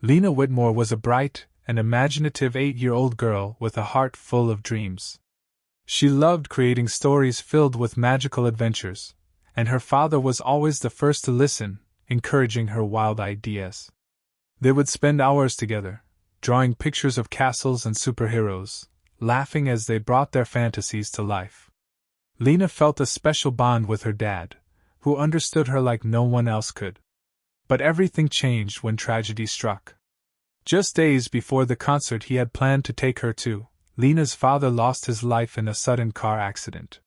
Lena Whitmore was a bright and imaginative 8-year-old girl with a heart full of dreams. She loved creating stories filled with magical adventures, and her father was always the first to listen, encouraging her wild ideas. They would spend hours together, drawing pictures of castles and superheroes, laughing as they brought their fantasies to life. Lena felt a special bond with her dad, who understood her like no one else could. But everything changed when tragedy struck. Just days before the concert he had planned to take her to, Lena's father lost his life in a sudden car accident.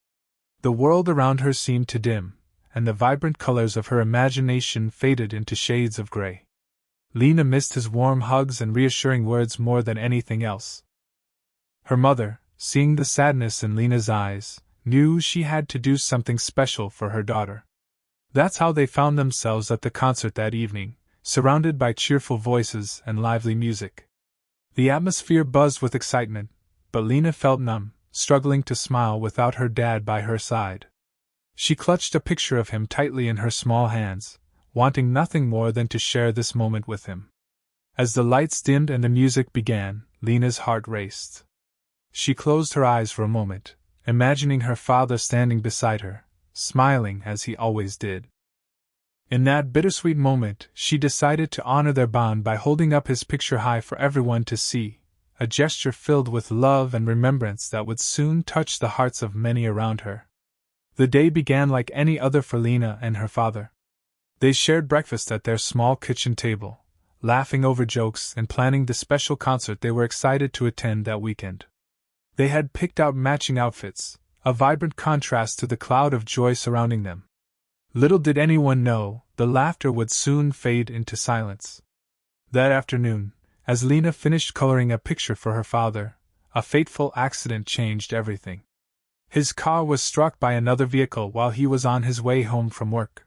The world around her seemed to dim, and the vibrant colors of her imagination faded into shades of gray. Lena missed his warm hugs and reassuring words more than anything else. Her mother, seeing the sadness in Lena's eyes, knew she had to do something special for her daughter. That's how they found themselves at the concert that evening, surrounded by cheerful voices and lively music. The atmosphere buzzed with excitement, but Lena felt numb, struggling to smile without her dad by her side. She clutched a picture of him tightly in her small hands, wanting nothing more than to share this moment with him. As the lights dimmed and the music began, Lena's heart raced. She closed her eyes for a moment, imagining her father standing beside her, smiling as he always did. In that bittersweet moment, she decided to honor their bond by holding up his picture high for everyone to see, a gesture filled with love and remembrance that would soon touch the hearts of many around her. The day began like any other for Lena and her father. They shared breakfast at their small kitchen table, laughing over jokes and planning the special concert they were excited to attend that weekend. They had picked out matching outfits, a vibrant contrast to the cloud of joy surrounding them. Little did anyone know, the laughter would soon fade into silence. That afternoon, as Lena finished coloring a picture for her father, a fateful accident changed everything. His car was struck by another vehicle while he was on his way home from work.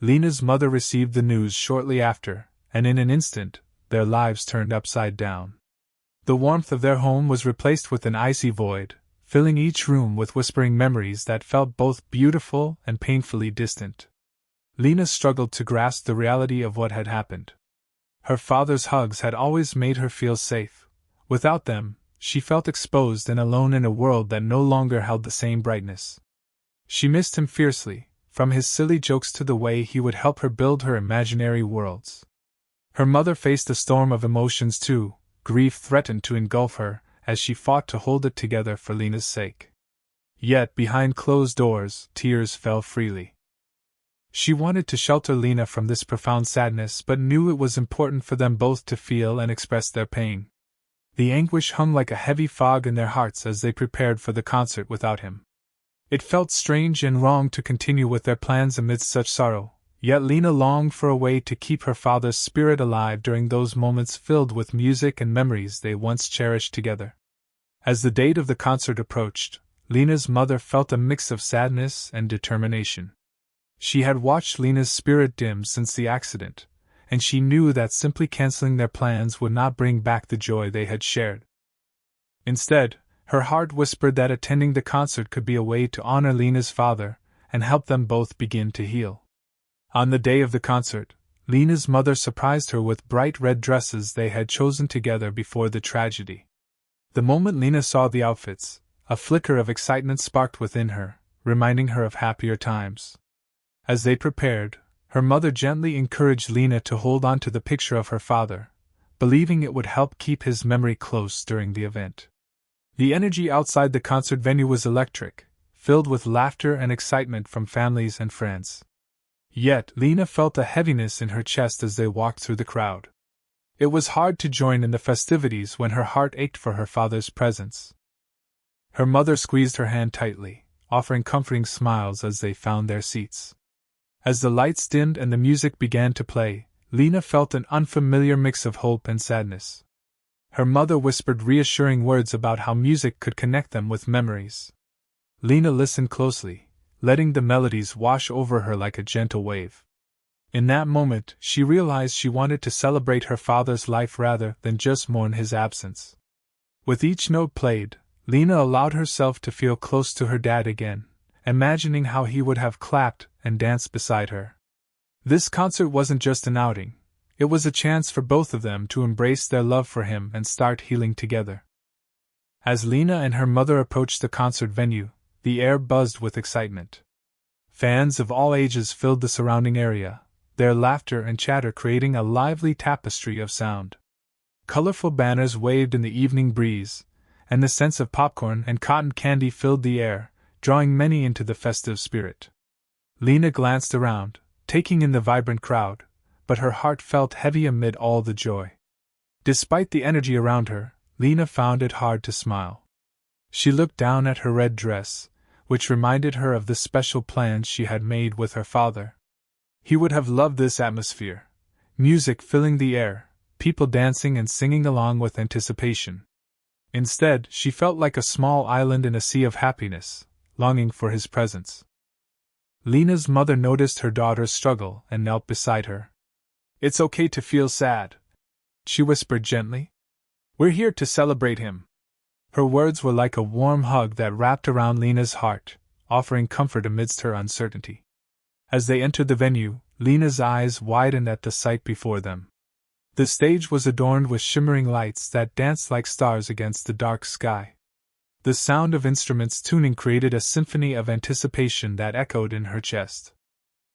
Lena's mother received the news shortly after, and in an instant, their lives turned upside down. The warmth of their home was replaced with an icy void, filling each room with whispering memories that felt both beautiful and painfully distant. Lena struggled to grasp the reality of what had happened. Her father's hugs had always made her feel safe. Without them, she felt exposed and alone in a world that no longer held the same brightness. She missed him fiercely, from his silly jokes to the way he would help her build her imaginary worlds. Her mother faced a storm of emotions too. Grief threatened to engulf her, as she fought to hold it together for Lena's sake. Yet, behind closed doors, tears fell freely. She wanted to shelter Lena from this profound sadness but knew it was important for them both to feel and express their pain. The anguish hung like a heavy fog in their hearts as they prepared for the concert without him. It felt strange and wrong to continue with their plans amidst such sorrow, yet Lena longed for a way to keep her father's spirit alive during those moments filled with music and memories they once cherished together. As the date of the concert approached, Lena's mother felt a mix of sadness and determination. She had watched Lena's spirit dim since the accident, and she knew that simply canceling their plans would not bring back the joy they had shared. Instead, her heart whispered that attending the concert could be a way to honor Lena's father and help them both begin to heal. On the day of the concert, Lena's mother surprised her with bright red dresses they had chosen together before the tragedy. The moment Lena saw the outfits, a flicker of excitement sparked within her, reminding her of happier times. As they prepared, her mother gently encouraged Lena to hold on to the picture of her father, believing it would help keep his memory close during the event. The energy outside the concert venue was electric, filled with laughter and excitement from families and friends. Yet, Lena felt a heaviness in her chest as they walked through the crowd. It was hard to join in the festivities when her heart ached for her father's presence. Her mother squeezed her hand tightly, offering comforting smiles as they found their seats. As the lights dimmed and the music began to play, Lena felt an unfamiliar mix of hope and sadness. Her mother whispered reassuring words about how music could connect them with memories. Lena listened closely, letting the melodies wash over her like a gentle wave. In that moment, she realized she wanted to celebrate her father's life rather than just mourn his absence. With each note played, Lena allowed herself to feel close to her dad again, imagining how he would have clapped and danced beside her. This concert wasn't just an outing, It was a chance for both of them to embrace their love for him and start healing together. As Lena and her mother approached the concert venue, the air buzzed with excitement. Fans of all ages filled the surrounding area, their laughter and chatter creating a lively tapestry of sound. Colorful banners waved in the evening breeze, and the scents of popcorn and cotton candy filled the air, drawing many into the festive spirit. Lena glanced around, taking in the vibrant crowd, but her heart felt heavy amid all the joy. Despite the energy around her, Lena found it hard to smile. She looked down at her red dress, which reminded her of the special plans she had made with her father. He would have loved this atmosphere, music filling the air, people dancing and singing along with anticipation. Instead, she felt like a small island in a sea of happiness, longing for his presence. Lena's mother noticed her daughter's struggle and knelt beside her. "It's okay to feel sad," she whispered gently. "We're here to celebrate him." Her words were like a warm hug that wrapped around Lena's heart, offering comfort amidst her uncertainty. As they entered the venue, Lena's eyes widened at the sight before them. The stage was adorned with shimmering lights that danced like stars against the dark sky. The sound of instruments tuning created a symphony of anticipation that echoed in her chest.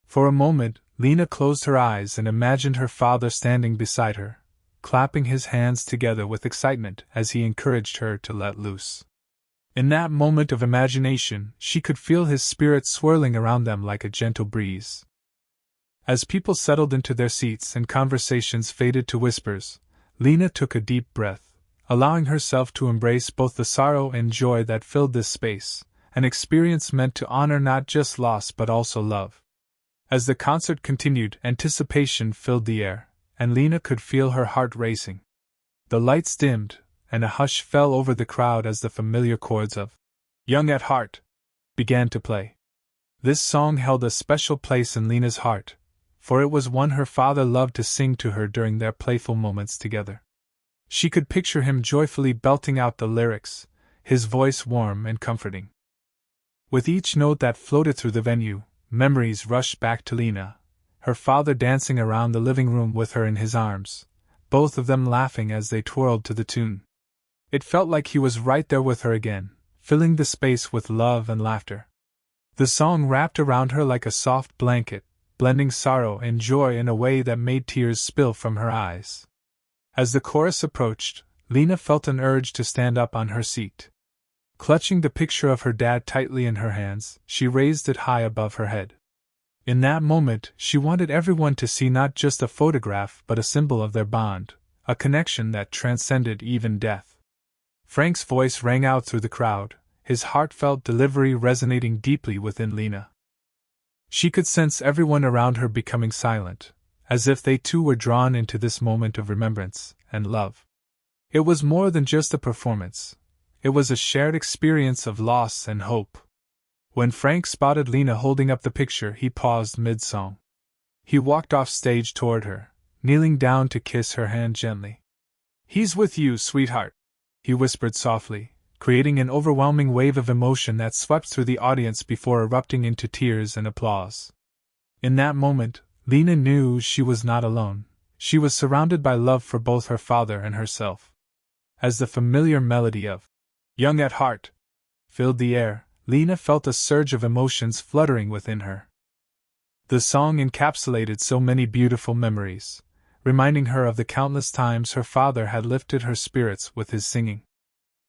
For a moment, Lena closed her eyes and imagined her father standing beside her, clapping his hands together with excitement as he encouraged her to let loose. In that moment of imagination, she could feel his spirit swirling around them like a gentle breeze. As people settled into their seats and conversations faded to whispers, Lena took a deep breath, allowing herself to embrace both the sorrow and joy that filled this space, an experience meant to honor not just loss but also love. As the concert continued, anticipation filled the air, and Lena could feel her heart racing. The lights dimmed, and a hush fell over the crowd as the familiar chords of "Young at Heart" began to play. This song held a special place in Lena's heart, for it was one her father loved to sing to her during their playful moments together. She could picture him joyfully belting out the lyrics, his voice warm and comforting. With each note that floated through the venue, memories rushed back to Lena, her father dancing around the living room with her in his arms, both of them laughing as they twirled to the tune. It felt like he was right there with her again, filling the space with love and laughter. The song wrapped around her like a soft blanket, blending sorrow and joy in a way that made tears spill from her eyes. As the chorus approached, Lena felt an urge to stand up on her seat. Clutching the picture of her dad tightly in her hands, she raised it high above her head. In that moment, she wanted everyone to see not just a photograph but a symbol of their bond, a connection that transcended even death. Frank's voice rang out through the crowd, his heartfelt delivery resonating deeply within Lena. She could sense everyone around her becoming silent, as if they too were drawn into this moment of remembrance and love. It was more than just a performance. It was a shared experience of loss and hope. When Frank spotted Lena holding up the picture, he paused mid-song. He walked off stage toward her, kneeling down to kiss her hand gently. "He's with you, sweetheart," he whispered softly, creating an overwhelming wave of emotion that swept through the audience before erupting into tears and applause. In that moment, Lena knew she was not alone. She was surrounded by love for both her father and herself. As the familiar melody of "Young at Heart" filled the air, Lena felt a surge of emotions fluttering within her. The song encapsulated so many beautiful memories, reminding her of the countless times her father had lifted her spirits with his singing.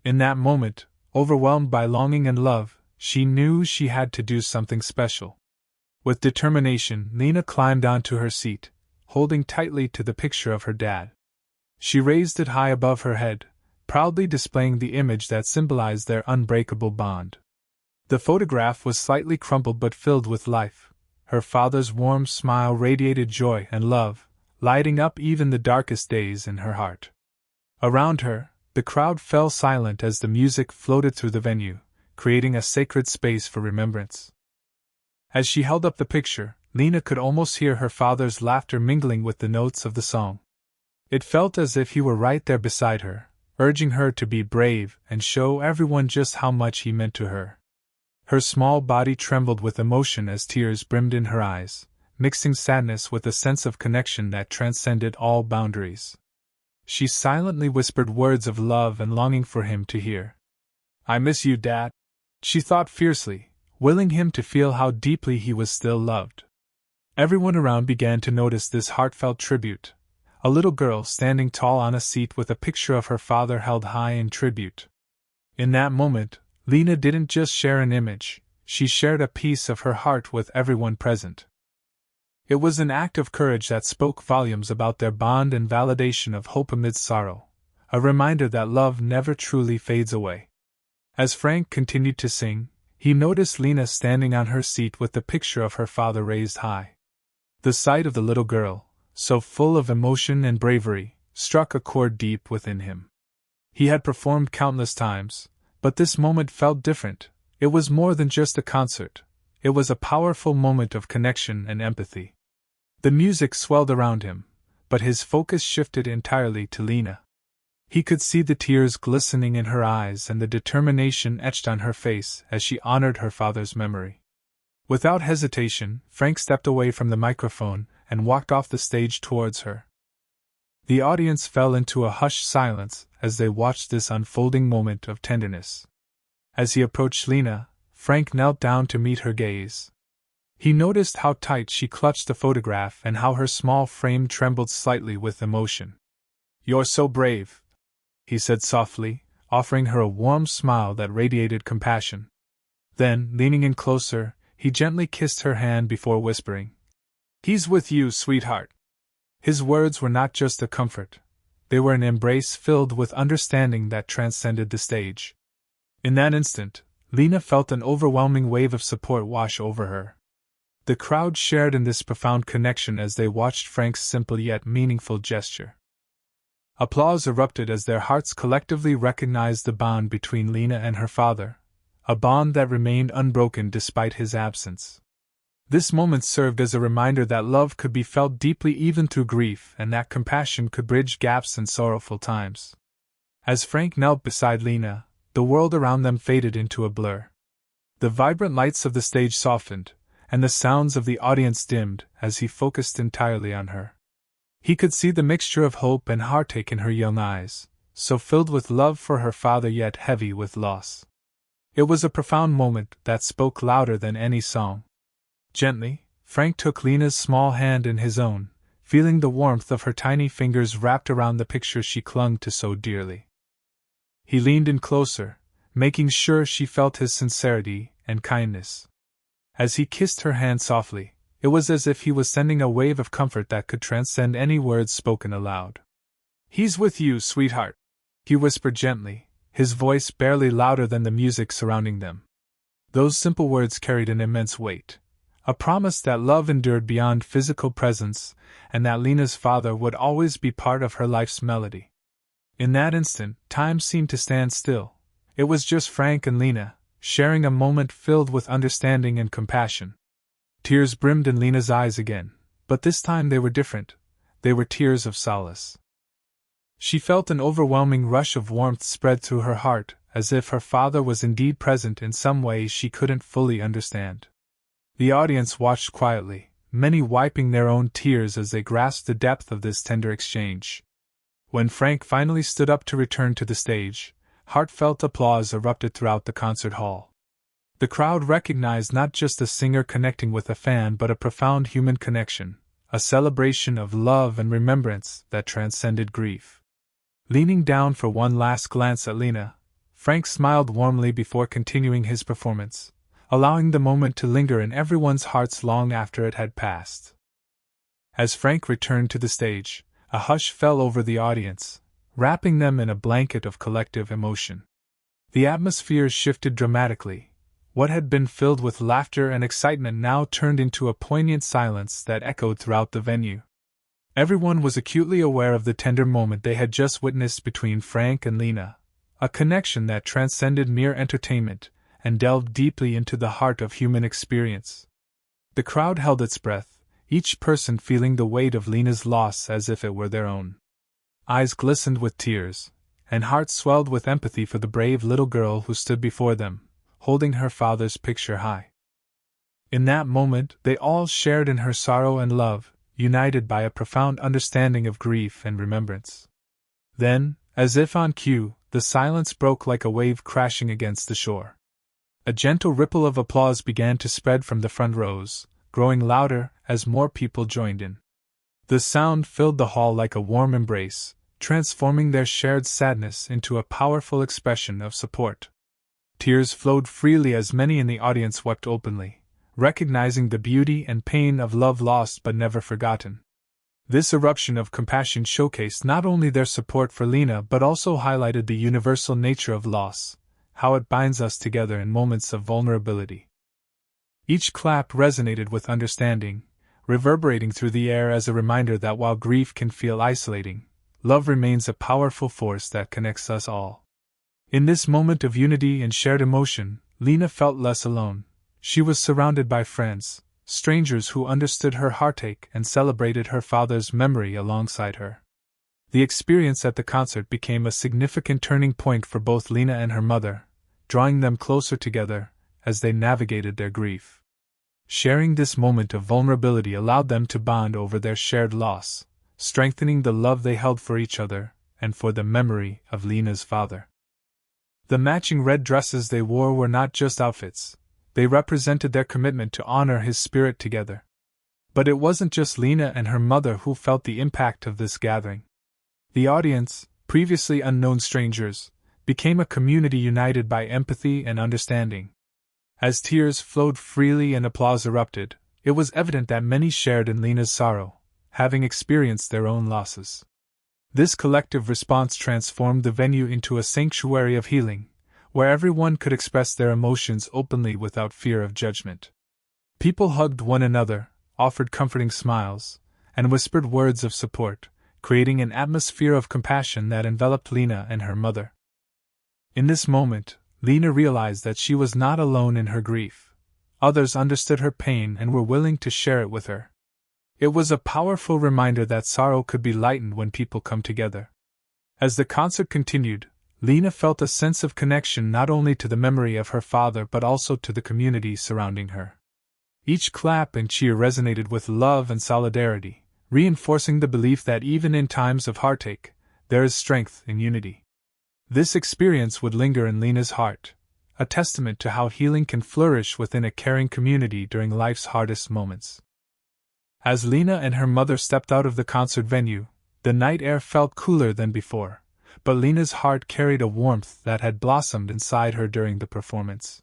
In that moment, overwhelmed by longing and love, she knew she had to do something special. With determination, Lena climbed onto her seat, holding tightly to the picture of her dad. She raised it high above her head, proudly displaying the image that symbolized their unbreakable bond. The photograph was slightly crumpled but filled with life. Her father's warm smile radiated joy and love, lighting up even the darkest days in her heart. Around her, the crowd fell silent as the music floated through the venue, creating a sacred space for remembrance. As she held up the picture, Lena could almost hear her father's laughter mingling with the notes of the song. It felt as if he were right there beside her, urging her to be brave and show everyone just how much he meant to her. Her small body trembled with emotion as tears brimmed in her eyes, mixing sadness with a sense of connection that transcended all boundaries. She silently whispered words of love and longing for him to hear. "I miss you, Dad," she thought fiercely, willing him to feel how deeply he was still loved. Everyone around began to notice this heartfelt tribute. A little girl standing tall on a seat with a picture of her father held high in tribute. In that moment, Lena didn't just share an image, she shared a piece of her heart with everyone present. It was an act of courage that spoke volumes about their bond and validation of hope amidst sorrow, a reminder that love never truly fades away. As Frank continued to sing, he noticed Lena standing on her seat with the picture of her father raised high. The sight of the little girl, so full of emotion and bravery, struck a chord deep within him. He had performed countless times, but this moment felt different. It was more than just a concert. It was a powerful moment of connection and empathy. The music swelled around him, but his focus shifted entirely to Lena. He could see the tears glistening in her eyes and the determination etched on her face as she honored her father's memory. Without hesitation, Frank stepped away from the microphone and walked off the stage towards her. The audience fell into a hushed silence as they watched this unfolding moment of tenderness. As he approached Lena, Frank knelt down to meet her gaze. He noticed how tight she clutched the photograph and how her small frame trembled slightly with emotion. "You're so brave," he said softly, offering her a warm smile that radiated compassion. Then, leaning in closer, he gently kissed her hand before whispering, "He's with you, sweetheart." His words were not just a comfort. They were an embrace filled with understanding that transcended the stage. In that instant, Lena felt an overwhelming wave of support wash over her. The crowd shared in this profound connection as they watched Frank's simple yet meaningful gesture. Applause erupted as their hearts collectively recognized the bond between Lena and her father, a bond that remained unbroken despite his absence. This moment served as a reminder that love could be felt deeply even through grief and that compassion could bridge gaps in sorrowful times. As Frank knelt beside Lena, the world around them faded into a blur. The vibrant lights of the stage softened, and the sounds of the audience dimmed as he focused entirely on her. He could see the mixture of hope and heartache in her young eyes, so filled with love for her father yet heavy with loss. It was a profound moment that spoke louder than any song. Gently, Frank took Lena's small hand in his own, feeling the warmth of her tiny fingers wrapped around the picture she clung to so dearly. He leaned in closer, making sure she felt his sincerity and kindness. As he kissed her hand softly, it was as if he was sending a wave of comfort that could transcend any words spoken aloud. "He's with you, sweetheart," he whispered gently, his voice barely louder than the music surrounding them. Those simple words carried an immense weight, a promise that love endured beyond physical presence, and that Lena's father would always be part of her life's melody. In that instant, time seemed to stand still. It was just Frank and Lena, sharing a moment filled with understanding and compassion. Tears brimmed in Lena's eyes again, but this time they were different. They were tears of solace. She felt an overwhelming rush of warmth spread through her heart, as if her father was indeed present in some way she couldn't fully understand. The audience watched quietly, many wiping their own tears as they grasped the depth of this tender exchange. When Frank finally stood up to return to the stage, heartfelt applause erupted throughout the concert hall. The crowd recognized not just a singer connecting with a fan but a profound human connection, a celebration of love and remembrance that transcended grief. Leaning down for one last glance at Lena, Frank smiled warmly before continuing his performance, allowing the moment to linger in everyone's hearts long after it had passed. As Frank returned to the stage, a hush fell over the audience, wrapping them in a blanket of collective emotion. The atmosphere shifted dramatically. What had been filled with laughter and excitement now turned into a poignant silence that echoed throughout the venue. Everyone was acutely aware of the tender moment they had just witnessed between Frank and Lena, a connection that transcended mere entertainment and delved deeply into the heart of human experience. The crowd held its breath, each person feeling the weight of Lena's loss as if it were their own. Eyes glistened with tears, and hearts swelled with empathy for the brave little girl who stood before them, holding her father's picture high. In that moment, they all shared in her sorrow and love, united by a profound understanding of grief and remembrance. Then, as if on cue, the silence broke like a wave crashing against the shore. A gentle ripple of applause began to spread from the front rows, growing louder as more people joined in. The sound filled the hall like a warm embrace, transforming their shared sadness into a powerful expression of support. Tears flowed freely as many in the audience wept openly, recognizing the beauty and pain of love lost but never forgotten. This eruption of compassion showcased not only their support for Lena but also highlighted the universal nature of loss, how it binds us together in moments of vulnerability. Each clap resonated with understanding, reverberating through the air as a reminder that while grief can feel isolating, love remains a powerful force that connects us all. In this moment of unity and shared emotion, Lena felt less alone. She was surrounded by friends, strangers who understood her heartache and celebrated her father's memory alongside her. The experience at the concert became a significant turning point for both Lena and her mother, drawing them closer together as they navigated their grief. Sharing this moment of vulnerability allowed them to bond over their shared loss, strengthening the love they held for each other and for the memory of Lena's father. The matching red dresses they wore were not just outfits, they represented their commitment to honor his spirit together. But it wasn't just Lena and her mother who felt the impact of this gathering. The audience, previously unknown strangers, became a community united by empathy and understanding. As tears flowed freely and applause erupted, it was evident that many shared in Lena's sorrow, having experienced their own losses. This collective response transformed the venue into a sanctuary of healing, where everyone could express their emotions openly without fear of judgment. People hugged one another, offered comforting smiles, and whispered words of support, creating an atmosphere of compassion that enveloped Lena and her mother. In this moment, Lena realized that she was not alone in her grief. Others understood her pain and were willing to share it with her. It was a powerful reminder that sorrow could be lightened when people come together. As the concert continued, Lena felt a sense of connection not only to the memory of her father but also to the community surrounding her. Each clap and cheer resonated with love and solidarity, reinforcing the belief that even in times of heartache, there is strength in unity. This experience would linger in Lena's heart, a testament to how healing can flourish within a caring community during life's hardest moments. As Lena and her mother stepped out of the concert venue, the night air felt cooler than before, but Lena's heart carried a warmth that had blossomed inside her during the performance.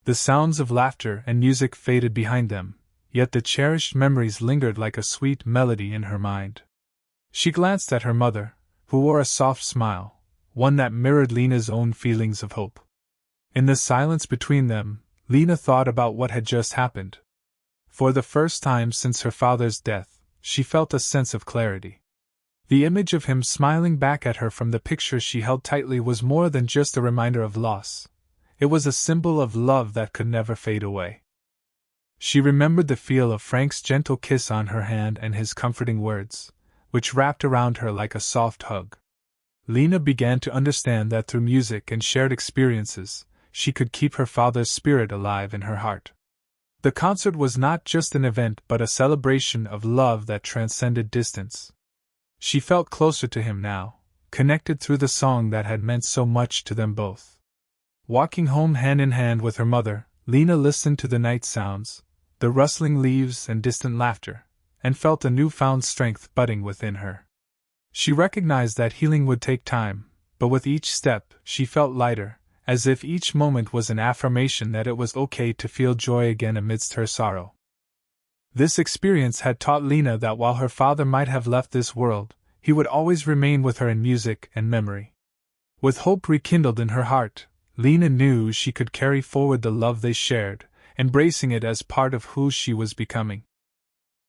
The sounds of laughter and music faded behind them, yet the cherished memories lingered like a sweet melody in her mind. She glanced at her mother, who wore a soft smile, one that mirrored Lena's own feelings of hope. In the silence between them, Lena thought about what had just happened. For the first time since her father's death, she felt a sense of clarity. The image of him smiling back at her from the picture she held tightly was more than just a reminder of loss. It was a symbol of love that could never fade away. She remembered the feel of Frank's gentle kiss on her hand and his comforting words, which wrapped around her like a soft hug. Lena began to understand that through music and shared experiences, she could keep her father's spirit alive in her heart. The concert was not just an event but a celebration of love that transcended distance. She felt closer to him now, connected through the song that had meant so much to them both. Walking home hand in hand with her mother, Lena listened to the night sounds, the rustling leaves and distant laughter, and felt a newfound strength budding within her. She recognized that healing would take time, but with each step, she felt lighter, as if each moment was an affirmation that it was okay to feel joy again amidst her sorrow. This experience had taught Lena that while her father might have left this world, he would always remain with her in music and memory. With hope rekindled in her heart, Lena knew she could carry forward the love they shared, embracing it as part of who she was becoming.